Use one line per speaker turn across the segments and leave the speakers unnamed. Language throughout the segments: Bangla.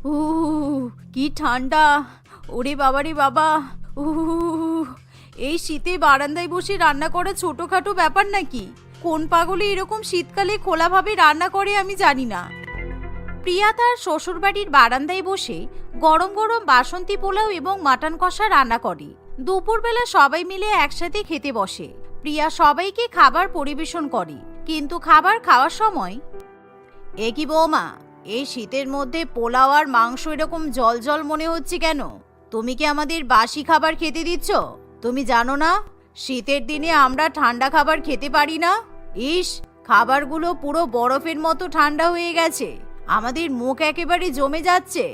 কি ঠান্ডা! ওরে বাবা রে বাবা! এই শীতে বারান্দায় বসে রান্না করা ছোটখাটো ব্যাপার নাকি? কোন পাগলে এরকম শীতকালে খোলাভাবে রান্না করে আমি জানি না। প্রিয়া তার শ্বশুরবাড়ির বারান্দায় বসে গরম গরম বাসন্তী পোলাও এবং মাটন কষা রান্না করে। দুপুরবেলা সবাই মিলে একসাথে খেতে বসে। প্রিয়া সবাইকে খাবার পরিবেশন করে, কিন্তু খাবার খাওয়ার সময়, এ কি বৌমা, এই শীতের মধ্যে পোলাও আর মাংস এরকম জল জল মনে হচ্ছে কেন? তুমি কি আমাদের বাসি খাবার খেতে দিচ্ছ? তুমি জানো না শীতের দিনে আমরা ঠান্ডা খাবার খেতে পারি না? ইস, খাবারগুলো পুরো বরফের মতো ঠান্ডা হয়ে গেছে, আমাদের মুখ একেবারে জমে যাচ্ছে।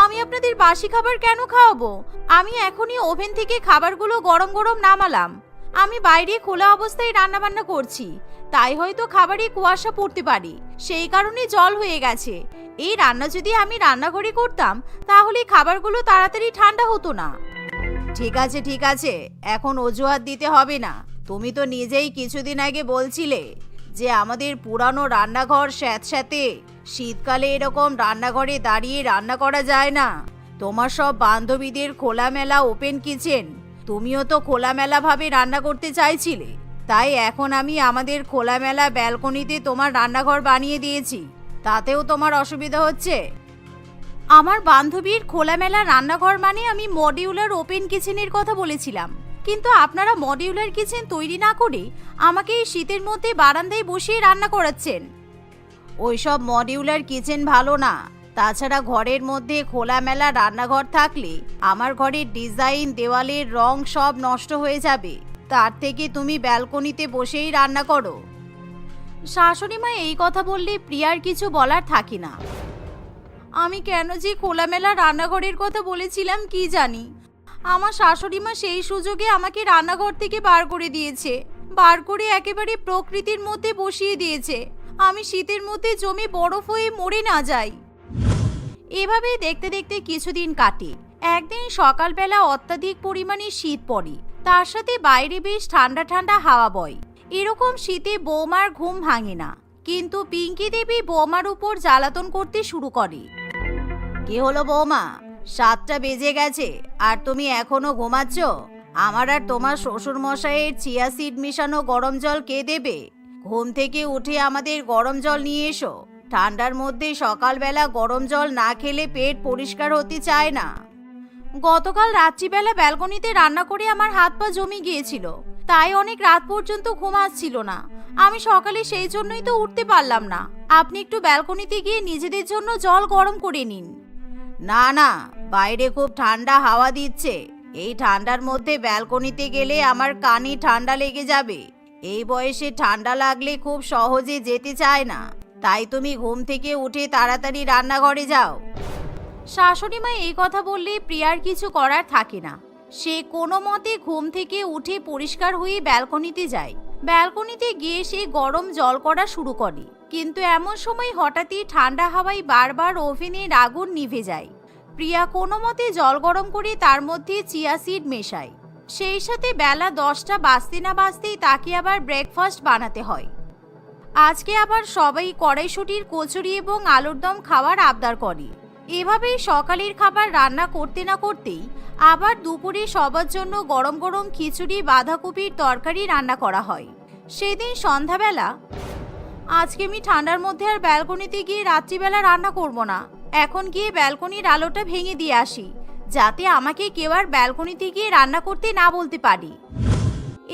আমি আপনাদের বাসি খাবার কেন খাওয়াবো? আমি এখনই ওভেন থেকে খাবারগুলো গরম গরম নামালাম। আমি বাইরে খোলা অবস্থায় রান্না বান্না করছি, তাই হয়তো খাবারে কুয়াশা পড়তে পারে, সেই কারণে জল হয়ে গেছে। এই রান্না যদি আমি রান্নাঘরে করতাম তাহলে খাবারগুলো তাড়াতাড়ি ঠান্ডা হতো না। ঠিক আছে ঠিক আছে, এখন অজুহাত দিতে হবে না। তুমি তো নিজেই কিছুদিন আগে বলছিলে যে আমাদের পুরানো রান্নাঘর স্যাঁতস্যাঁতে, শীতকালে এরকম রান্নাঘরে দাঁড়িয়ে রান্না করা যায় না। তোমার সব বান্ধবীদের খোলামেলা ওপেন কিচেন, তুমিও তো খোলামেলা ভাবে রান্না করতে চাইছিলে, তাই এখন আমি আমাদের খোলামেলা ব্যালকনিতে তোমার রান্নাঘর বানিয়ে দিয়েছি। তাতেও তোমার অসুবিধা হচ্ছে? আমার বান্ধবীর খোলামেলা রান্নাঘর মানে আমি মডিউলার ওপেন কিচেনের কথা বলেছিলাম, কিন্তু আপনারা মডিউলার কিচেন তৈরি না করে আমাকে এই শীতের মধ্যে বারান্দায় বসিয়ে রান্না করাচ্ছেন। ওইসব মডিউলার কিচেন ভালো না। তাছাড়া ঘরের মধ্যে খোলামেলা রান্নাঘর থাকলে আমার ঘরের ডিজাইন, দেওয়ালের রং সব নষ্ট হয়ে যাবে। তার থেকে তুমি ব্যালকনিতে বসেই রান্না করো। শাশুড়ি মা এই কথা বললে প্রিয়ার কিছু বলার থাকে না। আমি কেন যে খোলামেলা রান্নাঘরের কথা বলেছিলাম কি জানি। আমার শাশুড়ি মা সেই সুযোগে আমাকে রান্নাঘর থেকে বার করে দিয়েছে, বার করে একেবারে প্রকৃতির মধ্যে বসিয়ে দিয়েছে। আমি শীতের মধ্যে জমে বরফ হয়ে মরে না যাই। এভাবেই দেখতে দেখতে কিছুদিন কাটে। একদিন সকালবেলা অত্যাধিক পরিমাণে শীত পড়ে, তার সাথে বাইরে বেশ ঠান্ডা ঠান্ডা হাওয়া বয়। এরকম শীতে বৌমার ঘুম ভাঙে না, কিন্তু পিঙ্কি দেবী বৌমার উপর জ্বালাতন করতে শুরু করে। কি হলো বৌমা, 7টা বেজে গেছে আর তুমি এখনো ঘুমাচ্ছ? আমার আর তোমার শ্বশুর মশাইয়ের চিয়া সিড মিশানো গরম জল কে দেবে? ঘুম থেকে উঠে আমাদের গরম জল নিয়ে এসো। ঠান্ডার মধ্যে সকালবেলা গরম জল না খেলে পেট পরিষ্কার হতে চায় না। গতকাল রাত্রিবেলা ব্যালকনিতে রান্না করে আমার হাত পা জমে গিয়েছিল, তাই অনেক রাত পর্যন্ত ঘুম আসছিল না। আমি সকালে সেই জন্যই তো উঠতে পারলাম না। আপনি একটু ব্যালকনিতে গিয়ে নিজেদের জন্য জল গরম করে নিন। না না, বাইরে খুব ঠান্ডা হাওয়া দিচ্ছে, এই ঠান্ডার মধ্যে ব্যালকনিতে গেলে আমার কানে ঠান্ডা লেগে যাবে। এই বয়সে ঠান্ডা লাগলে খুব সহজে যেতে চায় না, তাই তুমি ঘুম থেকে উঠে তাড়াতাড়ি রান্নাঘরে যাও। শাশুড়ি মা এই কথা বললে প্রিয়ার কিছু করার থাকে না। সে কোনো মতে ঘুম থেকে উঠে পরিষ্কার হয়ে ব্যালকনিতে যায়। ব্যালকনিতে গিয়ে সে গরম জল করা শুরু করে, কিন্তু এমন সময় হঠাৎই ঠান্ডা হাওয়ায় বারবার ওভেনের আগুন নিভে যায়। প্রিয়া কোনো মতে জল গরম করে তার মধ্যে চিয়া সিড মেশায়। সেই সাথে বেলা 10টা বাজতে না বাজতেই তাকে আবার ব্রেকফাস্ট বানাতে হয়। আজকে আবার সবাই কড়াইশুঁটির কচুরি এবং আলুর দম খাওয়ার আবদার করে। এভাবেই সকালের খাবার রান্না করতে না করতেই আবার দুপুরে সবার জন্য গরম গরম খিচুড়ি, বাঁধাকপির তরকারি রান্না করা হয়। সেদিন সন্ধ্যাবেলা, আজকে আমি ঠান্ডার মধ্যে আর ব্যালকনিতে গিয়ে রাত্রিবেলা রান্না করব না, এখন গিয়ে ব্যালকনির আলোটা ভেঙে দিয়ে আসি, যাতে আমাকে কেউ আর ব্যালকনিতে গিয়ে রান্না করতে না বলতে পারি।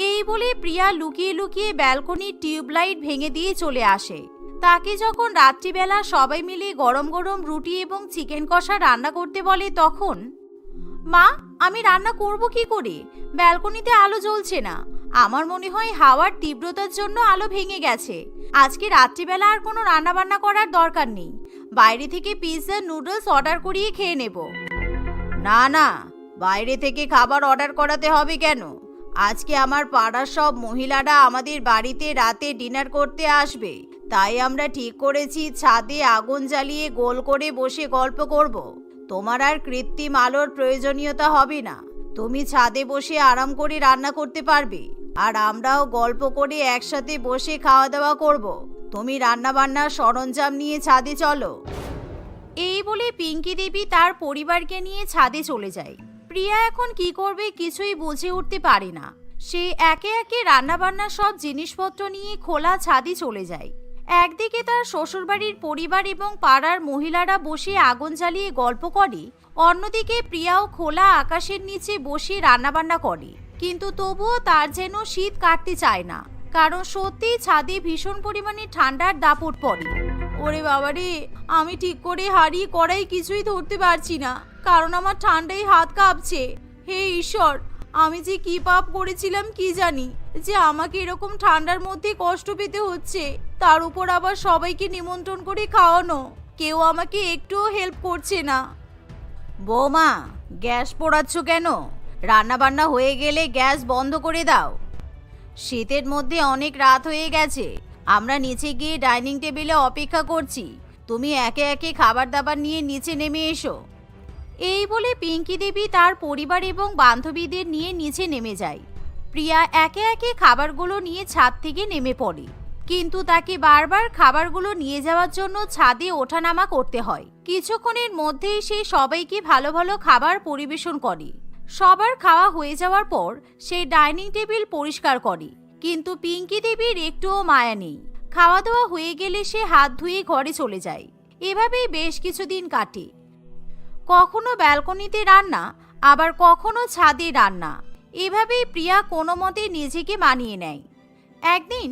এই বলে প্রিয়া লুকিয়ে লুকিয়ে ব্যালকনির টিউবলাইট ভেঙে দিয়ে চলে আসে। তাকে যখন রাত্রিবেলা সবাই মিলে গরম গরম রুটি এবং চিকেন কষা রান্না করতে বলে, তখন, মা আমি রান্না করব কি করে? ব্যালকনিতে আলো জ্বলছে না। আমার মনে হয় হাওয়ার তীব্রতার জন্য আলো ভেঙে গেছে। আজকে রাত্রিবেলা আর কোনো রান্না বান্না করার দরকার নেই, বাইরে থেকে পিৎজা, নুডলস অর্ডার করিয়ে খেয়ে নেব। না না, বাইরে থেকে খাবার অর্ডার করাতে হবে কেন? আজকে আমার পাড়ার সব মহিলারা আমাদের বাড়িতে রাতে ডিনার করতে আসবে, তাই আমরা ঠিক করেছি ছাদে আগুন জ্বালিয়ে গোল করে বসে গল্প করব। তোমার আর কৃত্রিম আলোর প্রয়োজনীয়তা হবে না। তুমি ছাদে বসে আরাম করে রান্না করতে পারবে, আর আমরাও গল্প করে একসাথে বসে খাওয়া দাওয়া করব। তুমি রান্না বান্নার সরঞ্জাম নিয়ে ছাদে চলো। এই বলে পিঙ্কি দেবী তার পরিবারকে নিয়ে ছাদে চলে যায়। প্রিয়া এখন কি করবে কিছুই বুঝে উঠতে পারে না। সে একে একে রান্নাবান্না সব জিনিসপত্র নিয়ে খোলা ছাদে চলে যায়। একদিকে তার শ্বশুরবাড়ির পরিবার এবং পাড়ার মহিলারা বসে আগুন জ্বালিয়ে গল্প করে, অন্যদিকে প্রিয়াও খোলা আকাশের নিচে বসে রান্নাবান্না করে। কিন্তু তবুও তার যেন শীত কাটতে চায় না, কারণ সত্যিই ছাদে ভীষণ পরিমাণে ঠান্ডার দাপট পড়ে। ওরে বাবারে, আমি ঠিক করে হাড়ি কড়াই কিছুই ধরতে পারছি না, কারণ আমার ঠান্ডায় হাত কাঁপছে। হে ঈশ্বর, আমি যে কি পাপ করেছিলাম কি জানি, যে আমাকে এরকম ঠান্ডার মধ্যে কষ্ট পেতে হচ্ছে, তার উপর আবার সবাইকে নিমন্ত্রণ করে খাওয়ানো। কেউ আমাকে একটুও হেল্প করছে না। বৌমা, গ্যাস পোড়াচ্ছ কেন? রান্না বান্না হয়ে গেলে গ্যাস বন্ধ করে দাও। শীতের মধ্যে অনেক রাত হয়ে গেছে, আমরা নিচে গিয়ে ডাইনিং টেবিলে অপেক্ষা করছি। তুমি একে একে খাবার দাবার নিয়ে নিচে নেমে এসো। এই বলে পিঙ্কি দেবী তার পরিবার এবং বান্ধবীদের নিয়ে নিচে নেমে যায়। প্রিয়া একে একে খাবারগুলো নিয়ে ছাদ থেকে নেমে পড়ে, কিন্তু তাকে বারবার খাবারগুলো নিয়ে যাওয়ার জন্য ছাদে ওঠানামা করতে হয়। কিছুক্ষণের মধ্যেই সে সবাইকে ভালো ভালো খাবার পরিবেশন করে। সবার খাওয়া হয়ে যাওয়ার পর সে ডাইনিং টেবিল পরিষ্কার করে, কিন্তু পিঙ্কি দেবীর একটুও মায়া নেই। খাওয়া দাওয়া হয়ে গেলে সে হাত ধুয়ে ঘরে চলে যায়। এভাবেই বেশ কিছুদিন কাটে। কখনো ব্যালকনিতে রান্না, আবার কখনো ছাদে রান্না। এভাবেই প্রিয়া কোনো মতে নিজেকে মানিয়ে নেয়। একদিন,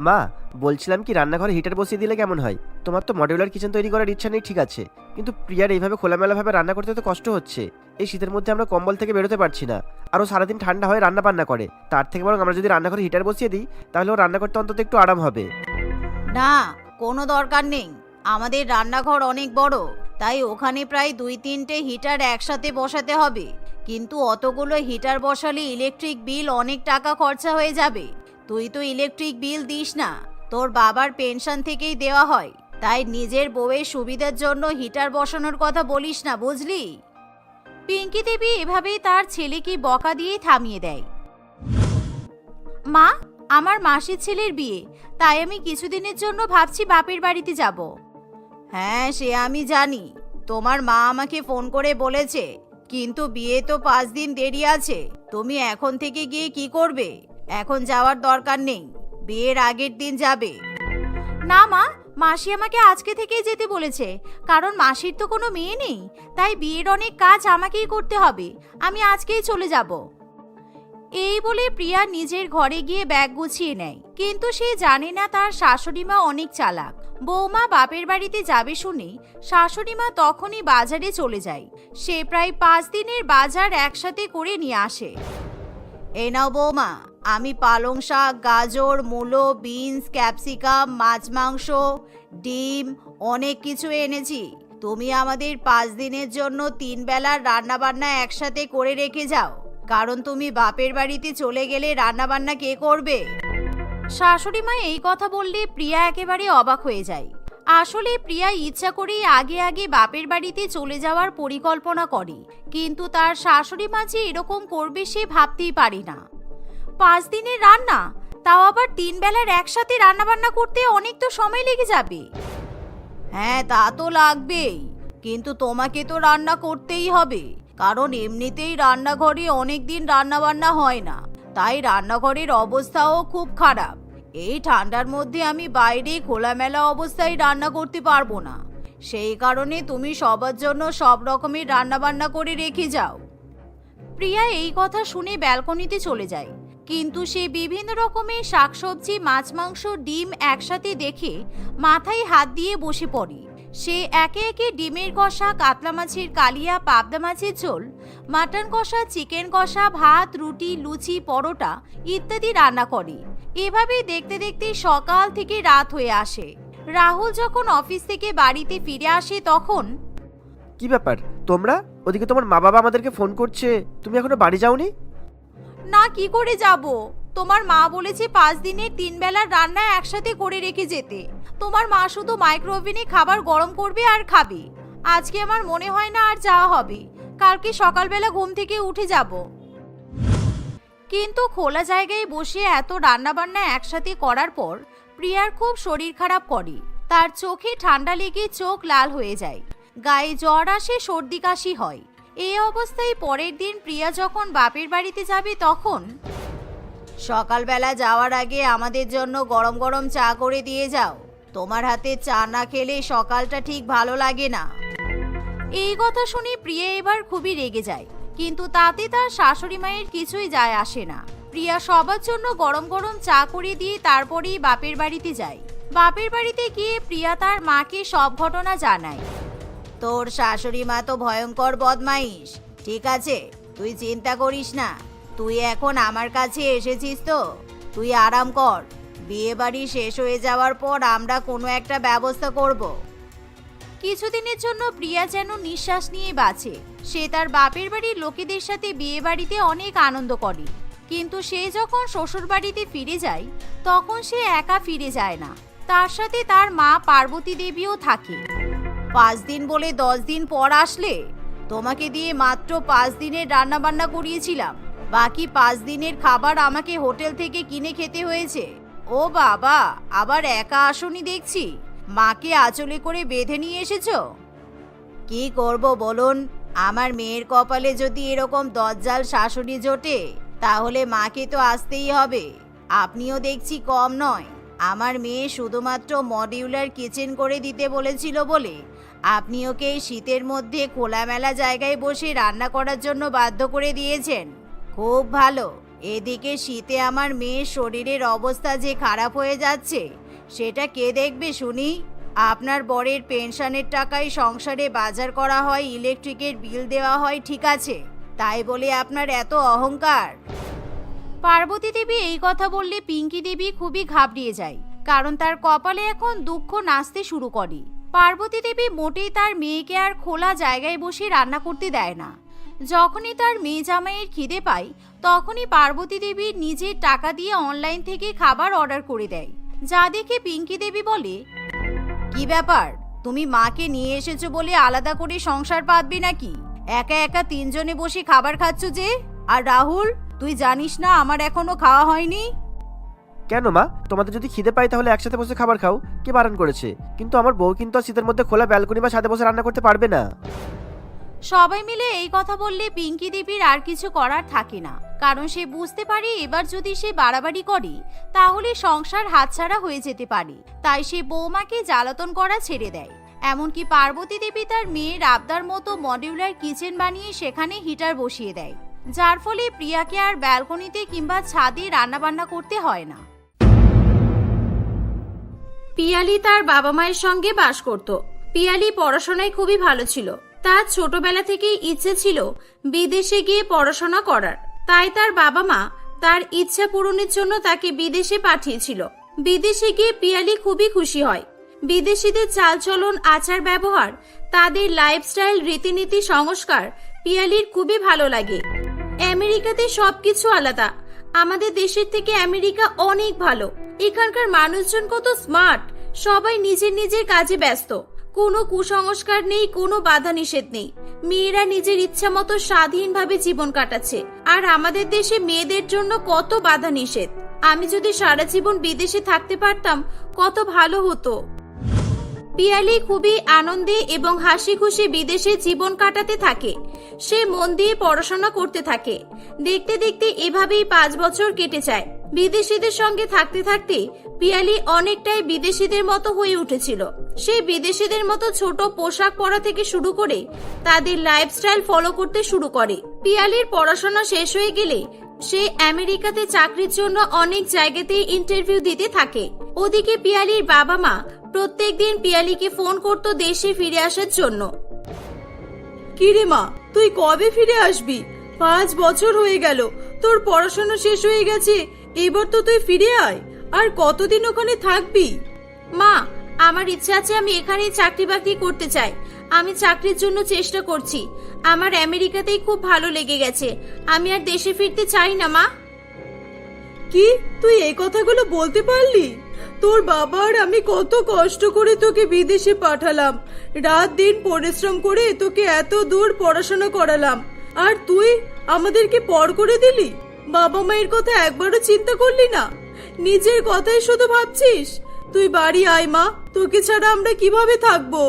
মা, বলছিলাম কি রান্নাঘরে হিটার বসিয়ে দিলে কেমন হয়? তোমার তো মডিউলার কিচেন তৈরি করার ইচ্ছা নেই, ঠিক আছে, কিন্তু প্রিয়ার এইভাবে খোলামেলাভাবে রান্না করতে তো কষ্ট হচ্ছে। এই শীতের মধ্যে আমরা কম্বল থেকে বেরোতে পারছি না, আরও সারাদিন ঠান্ডা হয়ে রান্না বান্না করে। তার থেকে বরং আমরা যদি রান্নাঘরে হিটার বসিয়ে দিই, তাহলে ও রান্না করতে অন্তত একটু আরাম হবে।
না, কোনো দরকার নেই। আমাদের রান্নাঘর অনেক বড়, তাই ওখানে প্রায় 2-3টে হিটার একসাথে বসাতে হবে। কিন্তু অতগুলো হিটার বসালে ইলেকট্রিক বিল অনেক টাকা খরচা হয়ে যাবে। তুই তো ইলেকট্রিক বিল দিস না, তোর বাবার পেনশন থেকেই দেওয়া হয়। তাই নিজের বউয়ের সুবিধার জন্য হিটার বসানোর কথা বলিস না, বুঝলি? পিঙ্কি দেবী এভাবেই তার ছেলেকে বকা দিয়ে থামিয়ে দেয়। মা, আমার মাসির ছেলের বিয়ে, তাই আমি কিছুদিনের জন্য ভাবছি বাপের বাড়িতে যাব। হ্যাঁ, সে আমি জানি, তোমার মা আমাকে ফোন করে বলেছে, কিন্তু বিয়ে তো 5 দিন দেরি আছে। তুমি এখন থেকে গিয়ে কি করবে? এখন যাওয়ার দরকার নেই, বিয়ের আগের দিন যাবে। না মা, মাসি আমাকে আজকে থেকেই যেতে বলেছে, কারণ মাসির তো কোনো মেয়ে নেই, তাই বিয়ের অনেক কাজ আমাকেই করতে হবে। আমি আজকেই চলে যাব। এই বলে প্রিয়া নিজের ঘরে গিয়ে ব্যাগ গুছিয়ে নেয়, কিন্তু সে জানে না তার শাশুড়িমা অনেক চালাক। বৌমা বাপের বাড়িতে যাবে শুনে শাশুড়িমা তখনই বাজারে চলে যায়। সে প্রায় 5 দিনের বাজার একসাথে করে নিয়ে আসে। এই নাও বৌমা, আমি পালং শাক, গাজর, মূলো, বিনস, ক্যাপসিকাম, মাছ, মাংস, ডিম, অনেক কিছু এনেছি। তুমি আমাদের 5 দিনের জন্য 3 বেলার রান্নাবান্না একসাথে করে রেখে যাও, কারণ তুমি বাপের বাড়িতে চলে গেলে রান্নাবান্না কে করবে? শাশুড়ি মা এই কথা বললে প্রিয়া একেবারে অবাক হয়ে যায়। আসলে প্রিয়া ইচ্ছা করেই আগে আগে বাপের বাড়িতে চলে যাওয়ার পরিকল্পনা করে, কিন্তু তার শাশুড়ি মা যে এরকম করবে সে ভাবতেই পারে না। 5 দিনের রান্না, তাও আবার 3 বেলার একসাথে রান্নাবান্না করতে অনেক তো সময় লেগে যাবে। হ্যাঁ, তা তো লাগবেই, কিন্তু তোমাকে তো রান্না করতেই হবে, কারণ এমনিতেই রান্নাঘরে অনেক দিন রান্নাবান্না হয় না, তাই রান্নাঘরের অবস্থাও খুব খারাপ। এই ঠান্ডার মধ্যে আমি বাইরে খোলামেলা অবস্থায় রান্না করতে পারবো না, সেই কারণে তুমি সবার জন্য সব রকমের রান্নাবান্না করে রেখে যাও। প্রিয়া এই কথা শুনে ব্যালকনিতে চলে যায়, কিন্তু সে বিভিন্ন রকমের শাকসবজি, মাছ, মাংস, ডিম একসাথে দেখে মাথায় হাত দিয়ে বসে পড়ে। সে একে একে ডিমের কষা, কাতলা মাছের কালিয়া, পাবদা মাছের ঝোল, মাটন কষা, চিকেন কষা, ভাত, রুটি, লুচি, পরোটা ইত্যাদি রান্না করে। এভাবে দেখতে দেখতে সকাল থেকে রাত হয়ে আসে। রাহুল যখন অফিস থেকে বাড়িতে ফিরে আসে তখন,
কি ব্যাপার তোমরা? ওদিকে তোমার মা বাবা আমাদেরকে ফোন করছে, তুমি এখনো বাড়ি যাওনি?
না, কি করে যাব? তোমার মা বলেছে 5 দিনের 3 বেলার রান্না একসাথে করে রেখে যেতে। তোমার মা শুধু মাইক্রোওভেনে খাবার গরম করবে আর খাবে। আজকে আমার মনে হয় না আর যাওয়া হবে, কালকে সকালবেলা ঘুম থেকে উঠে যাব। কিন্তু খোলা জায়গায় বসে এত রান্নাবান্না একসাথে করার পর প্রিয়ার খুব শরীর খারাপ করে। তার চোখে ঠান্ডা লেগে চোখ লাল হয়ে যায়, গায়ে জ্বর আসে, সর্দি কাশি হয়। এই অবস্থায় পরের দিন প্রিয়া যখন বাপের বাড়িতে যাবে তখন সকালবেলা যাওয়ার আগে আমাদের জন্য গরম গরম চা করে দিয়ে যাও, তোমার হাতে চা না খেলে সকালটা ঠিক ভালো লাগে না। এই কথা শুনে প্রিয়া এবার খুবই রেগে যায়, কিন্তু তাতে তার শাশুড়ি মায়ের কিছুই যায় আসে না। প্রিয়া সবার জন্য গরম গরম চা করে দিয়ে তারপরেই বাপের বাড়িতে যায়। বাপের বাড়িতে গিয়ে প্রিয়া তার মাকে সব ঘটনা জানায়। তোর শাশুড়ি মা তো ভয়ঙ্কর বদমাইশ, ঠিক আছে, তুই চিন্তা করিস না, তুই এখন আমার কাছে এসেছিস তো তুই আরাম কর, বিয়ে বাড়ি শেষ হয়ে যাওয়ার পর আমরা কোনো একটা ব্যবস্থা করব। কিছুদিনের জন্য প্রিয়া যেন নিঃশ্বাস নিয়ে বাঁচে। সে তার বাপের বাড়ির লোকেদের সাথে বিয়ে বাড়িতে অনেক আনন্দ করে, কিন্তু সে যখন শ্বশুর বাড়িতে ফিরে যায় তখন সে একা ফিরে যায় না, তার সাথে তার মা পার্বতী দেবীও থাকে। 5 দিন বলে 10 দিন পর আসলে, তোমাকে দিয়ে মাত্র 5 দিনের রান্না বান্না করিয়েছিলাম, বাকি 5 দিনের খাবার আমাকে হোটেল থেকে কিনে খেতে হয়েছে। ও বাবা, আবার একা আসনি দেখছি, মাকে আঁচলে করে বেঁধে নিয়ে এসেছো। কি করব বলুন, আমার মেয়ের কপালে যদি এরকম দজ্জাল শাশুড়ি জোটে তাহলে মাকে তো আসতেই হবে। আপনিও দেখছি কম নয়, আমার মেয়ে শুধুমাত্র মডিউলার কিচেন করে দিতে বলেছিল বলে আপনি ওকে শীতের মধ্যে খোলামেলা জায়গায় বসে রান্না করার জন্য বাধ্য করে দিয়েছেন। খুব ভালো, এদিকে শীতে আমার মেয়ের শরীরের অবস্থা যে খারাপ হয়ে যাচ্ছে সেটা কে দেখবে শুনি? আপনার বরের পেনশনের টাকায় সংসারে বাজার করা হয়, ইলেকট্রিকের বিল দেওয়া হয়, ঠিক আছে, তাই বলে আপনার এত অহংকার? পার্বতী দেবী এই কথা বললে পিঙ্কি দেবী খুবই ঘাবড়িয়ে যায়, কারণ তার কপালে এখন দুঃখ নাচতে শুরু করে। পার্বতী দেবী মোটেই তার মেয়েকে আর খোলা জায়গায় বসে রান্না করতে দেয় না। যখনই তার মেয়ে জামাইয়ের খিদে পায় তখনই পার্বতী দেবী নিজের টাকা দিয়ে অনলাইন থেকে খাবার অর্ডার করে দেয়, যা দেখে পিঙ্কি দেবী বলে, কি ব্যাপার, তুমি মাকে নিয়ে এসেছো বলে আলাদা করে সংসার পাতবে নাকি? একা একা 3 জনে বসে খাবার খাচ্ছ যে? আর রাহুল, তুই জানিস না আমার এখনো খাওয়া হয়নি?
কেন মা, তোমাদের যদি খিদে পাই তাহলে একসাথে বসে খাবার খাও, কে বারণ করেছে? কিন্তু আমার বউ কিন্তু আর শীতের মধ্যে খোলা ব্যালকনি বা ছাদে বসে রান্না করতে পারবে না।
সবাই মিলে এই কথা বললে পিঙ্কি দেবীর আর কিছু করার থাকে না, কারণ সে বুঝতে পারে এবার যদি সে বাড়াবাড়ি করে তাহলে সংসার হাতছাড়া হয়ে যেতে পারে। তাই সে বৌমাকে জ্বালাতন করা ছেড়ে দেয়। এমনকি পার্বতী দেবী তার মেয়ের আবদার মতো মডিউলার কিচেন বানিয়ে সেখানে হিটার বসিয়ে দেয়, যার ফলে প্রিয়াকে আর ব্যালকনিতে কিংবা ছাদে রান্নাবান্না করতে হয় না। পিয়ালি তার বাবা মায়ের সঙ্গে বাস করত। পিয়ালি পড়াশোনায় খুবই ভালো ছিল। তার ছোটবেলা থেকেই ইচ্ছে ছিল বিদেশে গিয়ে পড়াশোনা করার, তাই তার বাবা মা তার ইচ্ছা পূরণের জন্য তাকে বিদেশে পাঠিয়েছিল। বিদেশে গিয়ে পিয়ালি খুবই খুশি হয়। বিদেশিদের চালচলন, আচার ব্যবহার, তাদের লাইফস্টাইল, রীতিনীতি, সংস্কার পিয়ালির খুবই ভালো লাগে। আমেরিকাতে সবকিছু আলাদা, আমাদের দেশের থেকে আমেরিকা অনেক ভালো। এখানকার মানুষজন কত স্মার্ট, সবাই নিজের নিজের কাজে ব্যস্ত, কোনো কুসংস্কার নেই, কোনো বাধা নিষেধ নেই। মেয়েরা নিজের ইচ্ছা মতো স্বাধীনভাবে জীবন কাটাচ্ছে। আর আমাদের দেশে মেয়েদের জন্য কত বাধা নিষেধ। আমি যদি সারা জীবন বিদেশে থাকতে পারতাম কত ভালো হতো। পিয়ালি খুবই আনন্দে এবং হাসি খুশি বিদেশে জীবন কাটাতে থাকে। সে মন দিয়ে পড়াশোনা করতে থাকে। দেখতে দেখতে এভাবেই 5 বছর কেটে যায়। বিদেশিদের সঙ্গে থাকতে থাকতে পিয়ালি অনেকটাই বিদেশিদের মতো হয়ে উঠেছিল। সে বিদেশিদের মতো ছোট পোশাক পরা থেকে শুরু করে তাদের লাইফস্টাইল ফলো করতে শুরু করে। পিয়ালির পড়াশোনা শেষ হয়ে গেলে সে আমেরিকাতে চাকরির জন্য অনেক জায়গাতেই ইন্টারভিউ দিতে থাকে। ওদিকে পিয়ালির বাবা মা প্রত্যেকদিন পিয়ালিকে ফোন করতো দেশে ফিরে আসার জন্য।
কিরে মা, তুই কবে ফিরে আসবি? 5 বছর হয়ে গেল, তোর পড়াশোনা শেষ হয়ে গেছে, এবার তো তুই ফিরে আয়। আর কতদিন ওখানে থাকবি?
মা, আমার ইচ্ছা আছে আমি এখানেই চাকরি বাকরি করতে চাই। আমি চাকরির জন্য চেষ্টা করছি। আমার আমেরিকাতেই খুব ভালো লেগে গেছে, আমি আর দেশে ফিরতে চাই না। মা,
কি তুই এই কথাগুলো বলতে পারলি? তোর বাবা আর আমি কত কষ্ট করে তোকে বিদেশে পাঠালাম, রাত দিন পরিশ্রম করে তোকে এত দূর পড়াশোনা করালাম, আর তুই আমাদেরকে পর করে দিলি? বাবা মায়ের কথা একবারও চিন্তা করলি না? নিজের কথাই শুধু ভাবছিস। তুই বাড়ি আয় মা, তোকে ছাড়া আমরা কিভাবে থাকবো?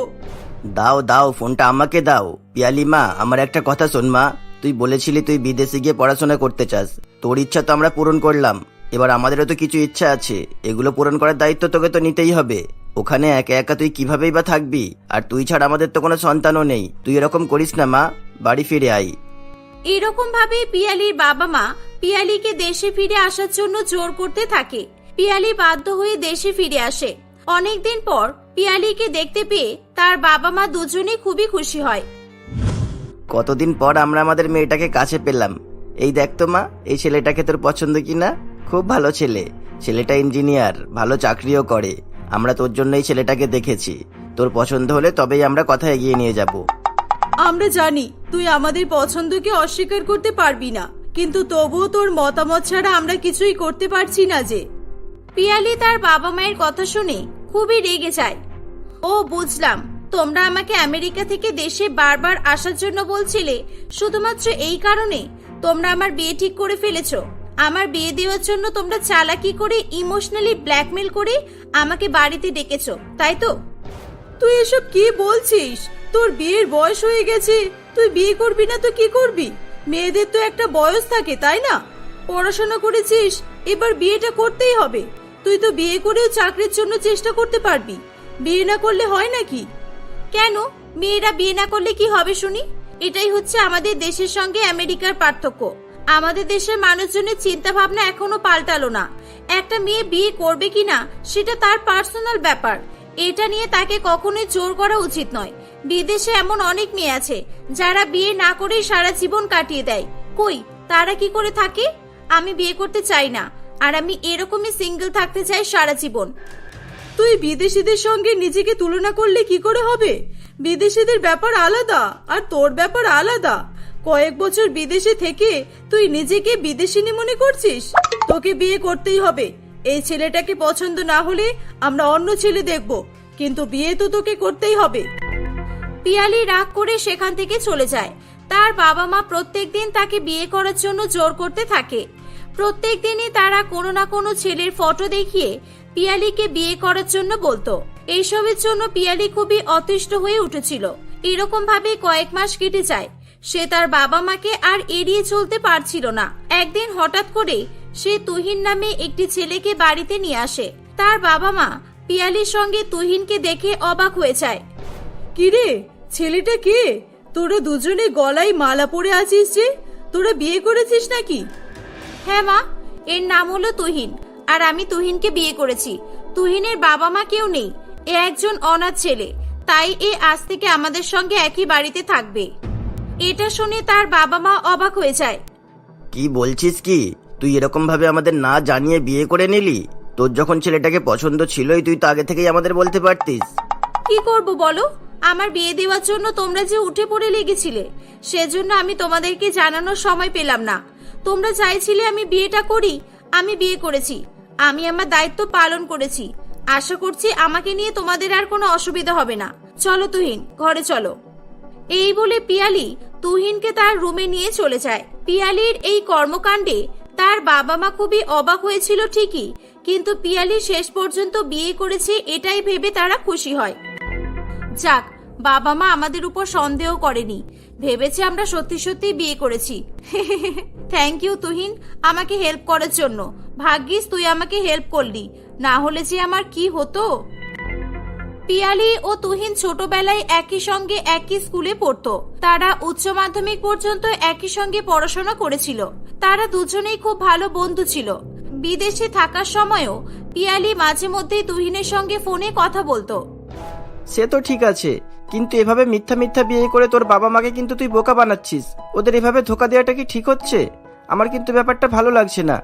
দাও দাও, ফোনটা আমাকে দাও। পিয়ালি মা, আমার একটা কথা শোন মা। তুই বলেছিলি তুই বিদেশে গিয়ে পড়াশোনা করতে চাস। তোর ইচ্ছা তো আমরা পূরণ করলাম, এবার আমাদেরও তো কিছু ইচ্ছা আছে, এগুলো পূরণ করার দায়িত্ব তোকে তো নিতেই হবে। ওখানে একা একা তুই কিভাবেই বা থাকবি? আর তুই ছাড়া আমাদের তো কোনো সন্তানও নেই। তুই এরকম করিস না মা, বাড়ি ফিরে আয়।
এরকম ভাবে পিয়ালির বাবা মা পিয়ালিকে দেশে ফিরে আসার জন্য জোর করতে থাকে। পিয়ালি বাধ্য হয়ে দেশে ফিরে আসে। অনেকদিন পর পিয়ালিকে দেখতে পেয়ে তার বাবা মা দুজনেই খুবই খুশি হয়।
কতদিন পর আমরা আমাদের মেয়েটাকে কাছে পেলাম। এই দেখ তো মা, এই ছেলেটাকে তোর পছন্দ কিনা? খুব ভালো ছেলে, ছেলেটা ইঞ্জিনিয়ার, ভালো চাকরিও করে। আমরা তোর জন্য এই ছেলেটাকে দেখেছি, তোর পছন্দ হলে তবেই আমরা কথা এগিয়ে নিয়ে যাব।
আমরা জানি তুই আমাদের পছন্দকে অস্বীকার করতে পারবি না, কিন্তু তবুও তোর মতামত ছাড়া আমরা কিছুই করতে পারছি না যে।
পিয়ালি তার বাবা মায়ের কথা শুনে খুবই রেগে যায়। ও বুঝলাম, তোমরা আমাকে আমেরিকা থেকে দেশে বারবার আসার জন্য বলছিলে শুধুমাত্র এই কারণে তোমরা আমার বিয়ে ঠিক করে ফেলেছো। আমার বিয়ে দেওয়ার জন্য তোমরা চালাকি করে ইমোশনালি ব্ল্যাকমেল করে আমাকে বাড়িতে ডেকেছো, তাই তো?
তুই এসব কি বলছিস? তোর বিয়ের বয়স হয়ে গেছে, তুই বিয়ে করবি না তো কি করবি? মেয়েদের তো একটা বয়স থাকে, তাই না? পড়াশোনা করেছিস, এবার বিয়েটা করতেই হবে। তুই তো বিয়ে করেও চাকরির জন্য চেষ্টা করতে পারবি, বিয়ে না করলে হয় নাকি?
কেন মেয়েরা বিয়ে না করলে কি হবে শুনি? এটাই হচ্ছে আমাদের দেশের সঙ্গে আমেরিকার পার্থক্য। আমাদের দেশের মানুষজনের চিন্তা ভাবনা এখনো পাল্টালো না। একটা মেয়ে বিয়ে করবে কিনা সেটা তার পার্সোনাল ব্যাপার, এটা নিয়ে তাকে কখনোই জোর করা উচিত নয়। বিদেশে এমন অনেক মেয়ে আছে যারা বিয়ে না করেই সারা জীবন কাটিয়ে দেয়। কই তারা কি করে থাকে? আমি বিয়ে করতে চাই না, আর আমি এরকমই সিঙ্গেল থাকতে চাই সারা জীবন।
তুই বিদেশিদের সঙ্গে নিজেকে তুলনা করলে কি করে হবে? বিদেশিদের ব্যাপার আলাদা আর তোর ব্যাপার আলাদা। কয়েক বছর বিদেশে থেকে তুই নিজেকে বিদেশিনী মনে করছিস? তোকে বিয়ে করতেই হবে। এই ছেলেটাকে পছন্দ না হলে আমরা অন্য ছেলে দেখব, কিন্তু বিয়ে তো তোকে করতেই হবে।
পিয়ালি রাগ করে সেখান থেকে চলে যায়। তার বাবা মা প্রত্যেকদিন তাকে বিয়ে করার জন্য জোর করতে থাকে। প্রত্যেক দিনই তারা কোনো না কোনো ছেলের ফটো দেখিয়ে পিয়ালিকে বিয়ে করার জন্য বলতো। এইসবের জন্য পিয়ালি খুবই অতিষ্ঠ হয়ে উঠেছিল। এরকম ভাবে কয়েক মাস কেটে যায়। সে তার বাবা মাকে আর এড়িয়ে চলতে পারছিল না। একদিন হঠাৎ করে সে তুহিন নামে একটি ছেলেকে বাড়িতে নিয়ে আসে। তার বাবা মা পিয়ালির সঙ্গে তুহিনকে দেখে অবাক হয়ে যায়।
কিরে, ছেলেটা কে? তোরা দুজনে গলায় মালা পরে আছিস যে, তোরা বিয়ে করেছিস নাকি?
হ্যাঁ মা, এর নাম হলো তুহিন, আর আমি তুহিনকে বিয়ে করেছি। তুহিনের বাবা মা কেউ নেই, এ একজন অনাথ ছেলে, তাই এ আজ থেকে আমাদের সঙ্গে একই বাড়িতে থাকবে। এটা শুনে তার বাবা মা অবাক হয়ে যায়।
কি বলছিস কি? তুই এরকম ভাবে আমাদের না জানিয়ে বিয়ে করে নিলি? তোর যখন ছেলেটাকে পছন্দ ছিলই, তুই তো আগে থেকেই আমাদের বলতে পারতিস।
কি করব বলো? আমার বিয়ে দেওয়ার জন্য তোমরা যে উঠে পড়ে লেগেছিলে, সেজন্য আমি তোমাদেরকে জানানোর সময় পেলাম না। তোমরা চাইছিলে আমি বিয়েটা করি, আমি বিয়ে করেছি। আমি আমার দায়িত্ব পালন করেছি। আশা করছি আমাকে নিয়ে তোমাদের আর কোনো অসুবিধা হবে না। চলো তুহিন, ঘরে চলো। এই বলে পিয়ালি তুহিনকে তার রুমে নিয়ে চলে যায়। পিয়ালির এই কর্মকাণ্ডে তার বাবা মা খুবই অবাক হয়েছিল ঠিকই, কিন্তু পিয়ালি শেষ পর্যন্ত বিয়ে করেছে এটাই ভেবে তারা খুশি হয়। যাক, বাবা মা আমাদের উপর সন্দেহ করেনি, ভেবেছে আমরা সত্যি সত্যি বিয়ে করেছি। থ্যাংক ইউ তুহিন, আমাকে হেল্প করার জন্য। ভাগ্যিস তুই আমাকে হেল্প করলি, না হলে যে আমার কি হতো। পিয়ালি ও তুহিন ছোটবেলায় একই সঙ্গে একই স্কুলে পড়তো। তারা উচ্চ মাধ্যমিক পর্যন্ত একই সঙ্গে পড়াশোনা করেছিল। তারা দুজনেই খুব ভালো বন্ধু ছিল। বিদেশে থাকার সময়ও পিয়ালি মাঝে মধ্যেই তুহিনের সঙ্গে ফোনে কথা বলতো।
সে তো ঠিক আছে, কিন্তু এভাবে মিথ্যা মিথ্যা বিয়ে করে তোর বাবা মাকে কিন্তু তুই বোকা বানাচ্ছিস। ওদের এভাবে ধোকা দেওয়াটা কি ঠিক হচ্ছে? আমার কিন্তু ব্যাপারটা ভালো লাগছে না।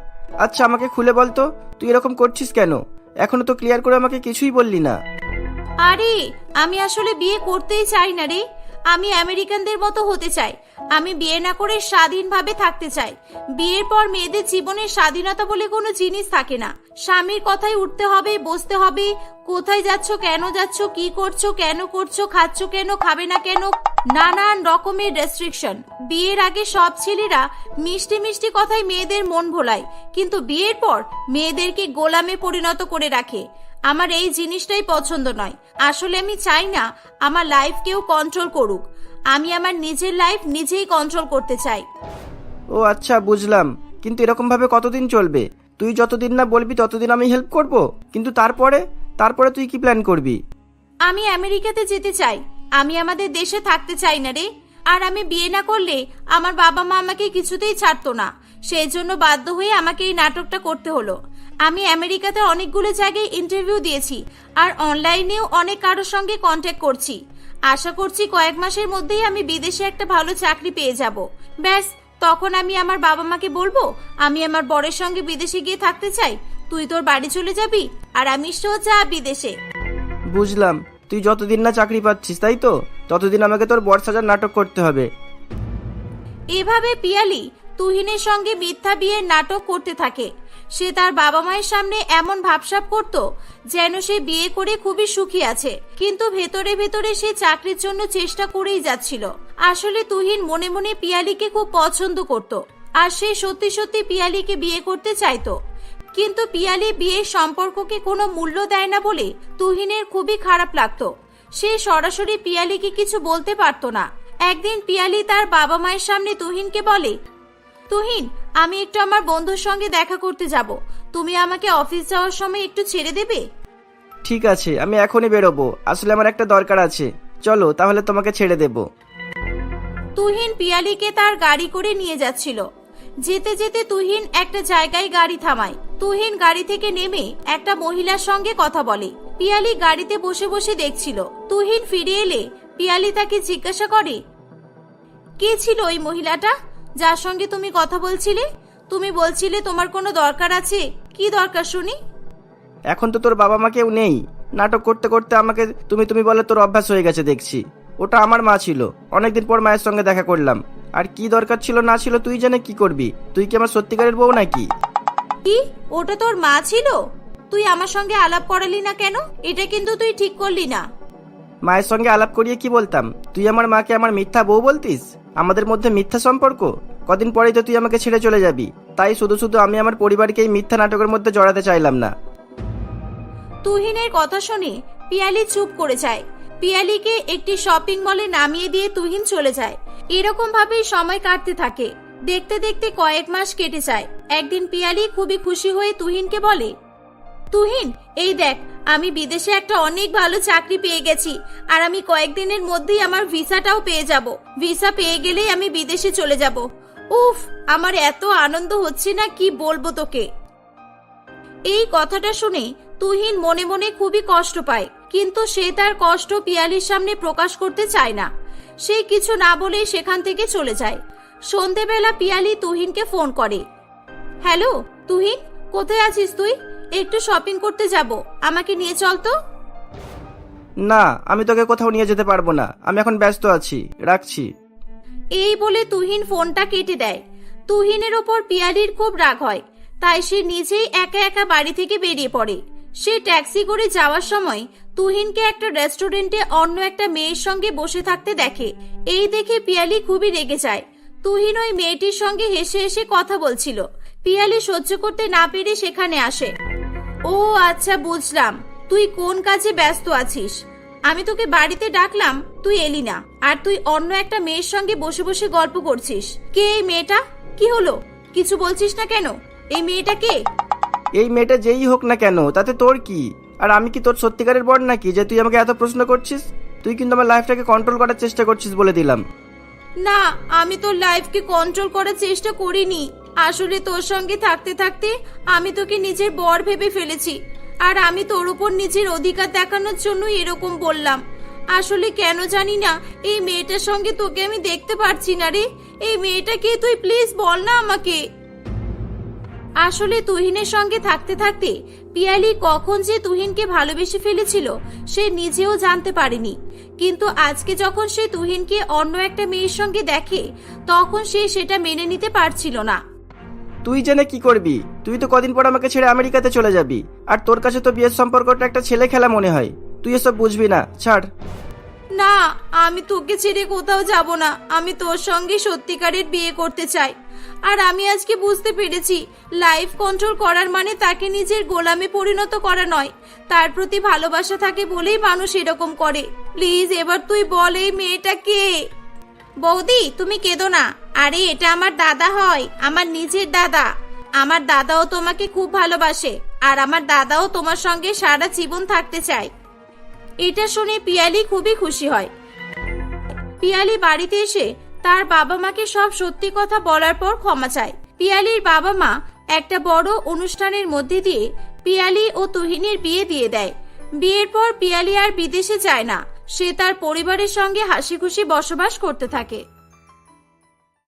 আচ্ছা আমাকে খুলে বলতো, তুই এরকম করছিস কেন? এখনো তো ক্লিয়ার করে আমাকে কিছুই বললি না।
আরে আমি আসলে বিয়ে করতেই চাই না রে। আমি আমেরিকানদের মতো হতে চাই। আমি বিয়ে না করে স্বাধীনভাবে থাকতে চাই। বিয়ের পর মেয়েদের জীবনে স্বাধীনতা বলে কোনো জিনিস থাকে না। স্বামীর কথায় উঠতে হবে, বসতে হবে, কোথায় যাচ্ছ, কেন যাচ্ছ, কি করছো, কেন করছো, খাচ্ছ কেন, খাবে না কেন, নানান রকমের রেস্ট্রিকশন। বিয়ের আগে সব ছেলেরা মিষ্টি মিষ্টি কথায় মেয়েদের মন ভোলায়, কিন্তু বিয়ের পর মেয়েদেরকে গোলামে পরিণত করে রাখে। আমার এই জিনিসটাই পছন্দ নয়। আসলে আমি চাই না আমার লাইফ কেউ কন্ট্রোল করুক। আমি আমার নিজের লাইফ নিজেই কন্ট্রোল করতে চাই।
ও আচ্ছা, বুঝলাম। কিন্তু এরকম ভাবে কতদিন চলবে? তুই যতদিন না বলবি ততদিন আমি হেল্প করব, কিন্তু তারপরে তুই কি প্ল্যান করবি?
আমি আমেরিকাতে যেতে চাই। আমি আমাদের দেশে থাকতে চাই না রে। আর আমি বিয়ে না করলে আমার বাবা মা আমাকে কিছুতেই ছাড়তো না। সেই জন্য বাধ্য হয়ে আমাকে এই নাটকটা করতে হলো। আমি আমেরিকাতে অনেকগুলো জায়গায় ইন্টারভিউ দিয়েছি আর অনলাইনেও অনেক কারোর সঙ্গে কন্ট্যাক্ট করছি। আশা করছি কয়েক মাসের মধ্যেই আমি বিদেশে একটা ভালো চাকরি পেয়ে যাব। ব্যাস, তখন আমি আমার বাবা মাকে বলবো আমি আমার বরের সঙ্গে বিদেশে গিয়ে থাকতে চাই। তুই তোর বাড়ি চলে যাবি আর আমি সোজা বিদেশে।
বুঝলাম। তুই যতদিন না চাকরি পাচ্ছিস, তাই তো, ততদিন আমাকে তোর বর সাজার নাটক করতে হবে।
এভাবে পিয়ালি তুহিনের সঙ্গে মিথ্যা বিয়ের নাটক করতে থাকে। সে তার বাবা মায়ের সামনে এমন ভাবসাব করত যেন সে বিয়ে করে খুবই সুখী আছে, কিন্তু ভেতরে ভেতরে সে চাকরির জন্য চেষ্টা করেই যাচ্ছিল। আসলে তুহিন মনে মনে পিয়ালিকে খুব পছন্দ করত আর সে সত্যি সত্যি পিয়ালিকে বিয়ে করতে চাইতো। কিন্তু পিয়ালি বিয়ের সম্পর্ককে কোনো মূল্য দেয় না বলে তুহিনের খুবই খারাপ লাগতো। সে সরাসরি পিয়ালিকে কিছু বলতে পারতো না। একদিন পিয়ালি তার বাবা মায়ের সামনে তুহিনকে বলে, তুহিন, আমি একটু আমার বন্ধুর সঙ্গে দেখা করতে যাব। তুমি আমাকে অফিস যাওয়ার সময় একটু ছেড়ে দেবে?
ঠিক আছে, আমি এখনই বেরোবো। আসলে আমার একটা দরকার আছে। চলো তাহলে, তোমাকে ছেড়ে দেব।
তুহিন পিয়ালিকে তার গাড়ি করে নিয়ে যাচ্ছিল। যেতে যেতে তুহিন একটা জায়গায় গাড়ি থামায়। তুহিন গাড়ি থেকে নেমে একটা মহিলার সঙ্গে কথা বলে। পিয়ালি গাড়িতে বসে বসে দেখছিল। তুহিন ফিরে এলে পিয়ালি তাকে জিজ্ঞাসা করে, কে ছিল ওই মহিলাটা যার সঙ্গে তুমি কথা বলছিলে? তুমি বলছিলে তোমার কোনো দরকার আছে। কি দরকার শুনি?
এখন তো তোর বাবা মা কেউ নেই। নাটক করতে করতে আমাকে তুমি বলে তোর অভ্যাস হয়ে গেছে দেখছি। ওটা আমার মা ছিল। অনেকদিন পর মায়ের সঙ্গে দেখা করলাম। আর কি দরকার ছিল না ছিল তুই জেনে কি করবি? তুই কি আমার সত্যিকারের বউ নাকি?
কি, ওটা তোর মা ছিল? তুই আমার সঙ্গে আলাপ করালি না কেন? এটা কিন্তু তুই ঠিক করলি না।
মায়ের সঙ্গে আলাপ করিয়ে কি বলতাম? তুই আমার মাকে আমার মিথ্যা বউ বলতিস? আমাদের মধ্যে মিথ্যা সম্পর্ক। কদিন পরেই তো তুই আমাকে ছেড়ে চলে যাবি। তাই শুধু শুধু আমি আমার পরিবারকে এই মিথ্যা নাটকের মধ্যে জড়াতে চাইলাম না।
তুহিনের কথা শুনে পিয়ালি চুপ করে যায়। পিয়ালিকে একটি শপিং মলে নামিয়ে দিয়ে তুহিন চলে যায়। এরকম ভাবেই সময় কাটতে থাকে। দেখতে দেখতে কয়েক মাস কেটে যায়। একদিন পিয়ালি খুবই খুশি হয়ে তুহিনকে বলে, তুহিন, এই দেখ, আমি বিদেশে একটা অনেক ভালো চাকরি পেয়ে গেছি আর আমি কয়েকদিনের মধ্যেই আমার ভিসাটাও পেয়ে যাব। ভিসা পেয়ে গেলেই আমি বিদেশে চলে যাব। উফ, আমার এত আনন্দ হচ্ছে না, কি বলবো তোকে। এই কথাটা শুনে তুহিন মনে মনে খুবই কষ্ট পায়, কিন্তু সে তার কষ্ট পিয়ালির সামনে প্রকাশ করতে চায় না। সে কিছু না বলে সেখান থেকে চলে যায়। সন্ধেবেলা পিয়ালি তুহিনকে ফোন করে। হ্যালো তুহিন, কোথায় আছিস তুই? একটু শপিং করতে যাব, আমাকে নিয়ে চল তো।
না, আমি তোকে কোথাও নিয়ে যেতে পারবো না। আমি এখন ব্যস্ত আছি, রাখছি।
এই বলে তুহিন ফোনটা কেটে দেয়। তুহিনের ওপর পিয়ালির খুব রাগ হয়, তাই সে নিজেই একা একা বাড়ি থেকে বেরিয়ে পড়ে। সে ট্যাক্সি করে যাওয়ার সময় তুহিনকে একটা রেস্টুরেন্টে অন্য একটা মেয়ের সঙ্গে বসে থাকতে দেখে। এই দেখে পিয়ালি খুবই রেগে যায়। তুহিন ওই মেয়েটির সঙ্গে হেসে হেসে কথা বলছিল। পিয়ালি সহ্য করতে না পেরে সেখানে আসে। ও আচ্ছা, বুঝলাম তুই কোন কাজে ব্যস্ত আছিস। আমি তোকে বাড়িতে ডাকলাম, তুই এলি না, আর তুই অন্য একটা মেয়ের সঙ্গে বসে বসে গল্প করছিস। কে এই মেয়েটা? কি হলো, কিছু বলছিস না কেন? এই মেয়েটা কে?
এই মেয়েটা যেই হোক না কেন, তাতে তোর কি? আর আমি কি তোর সত্যিকারের বর নাকি যে তুই আমাকে এত প্রশ্ন করছিস? তুই কিন্তু আমার লাইফটাকে কন্ট্রোল করার চেষ্টা করছিস বলে দিলাম।
না, আমি তোর লাইফকে কন্ট্রোল করার চেষ্টা করিনি। আসলে তোর সঙ্গে থাকতে থাকতে আমি তোকে নিজের বর ভেবে ফেলেছি, আর আমি তোর উপর নিজের অধিকার দেখানোর জন্য এরকম বললাম। আসলে কেন জানি না এই মেয়েটার সঙ্গে তোকে আমি দেখতে পারছি না রে। এই মেয়েটা কে তুই প্লিজ বল না আমাকে। আসলে তুহিনের সঙ্গে থাকতে থাকতে পিয়ালি কখন যে তুহিনকে ভালোবেসে ফেলেছিল সে নিজেও জানতে পারেনি। কিন্তু আজকে যখন সে তুহিনকে অন্য একটা মেয়ের সঙ্গে দেখে তখন সে সেটা মেনে নিতে পারছিল না।
তুই জেনে কি করবি? তুই তো কদিন পর আমাকে ছেড়ে আমেরিকাতে চলে যাবি, আর তোর কাছে তো বিয়ের সম্পর্কটা একটা ছেলে খেলা মনে হয়। তুই এসব বুঝবি না, ছাড়।
না, আমি তোকে ছেড়ে কোথাও যাব না। আমি তোর সঙ্গে সত্যিকারের বিয়ে করতে চাই। আর আমি আজকে বুঝতে পেরেছি লাইফ কন্ট্রোল করার মানে তাকে নিজের গোলামে পরিণত করা নয়, তার প্রতি ভালোবাসা থাকে বলেই মানুষ এরকম করে। প্লিজ এবার তুই বল এই মেয়েটা কে? বৌদি তুমি কেঁদো না, আরে এটা আমার দাদা হয়, আমার নিজের দাদা। আমার দাদাও তোমাকে খুব ভালোবাসে আর আমার দাদাও তোমার সঙ্গে সারা জীবন থাকতে চায়। এটা শুনে পিয়ালি খুবই খুশি হয়। পিয়ালি বাড়িতে এসে তার বাবা মাকে সব সত্যি কথা বলার পর ক্ষমা চায়। পিয়ালির বাবা মা একটা বড় অনুষ্ঠানের মধ্যে দিয়ে পিয়ালি ও তুহিনের বিয়ে দিয়ে দেয়। বিয়ের পর পিয়ালি আর বিদেশে যায় না, সে তার পরিবারের সঙ্গে হাসি খুশি বসবাস করতে থাকে।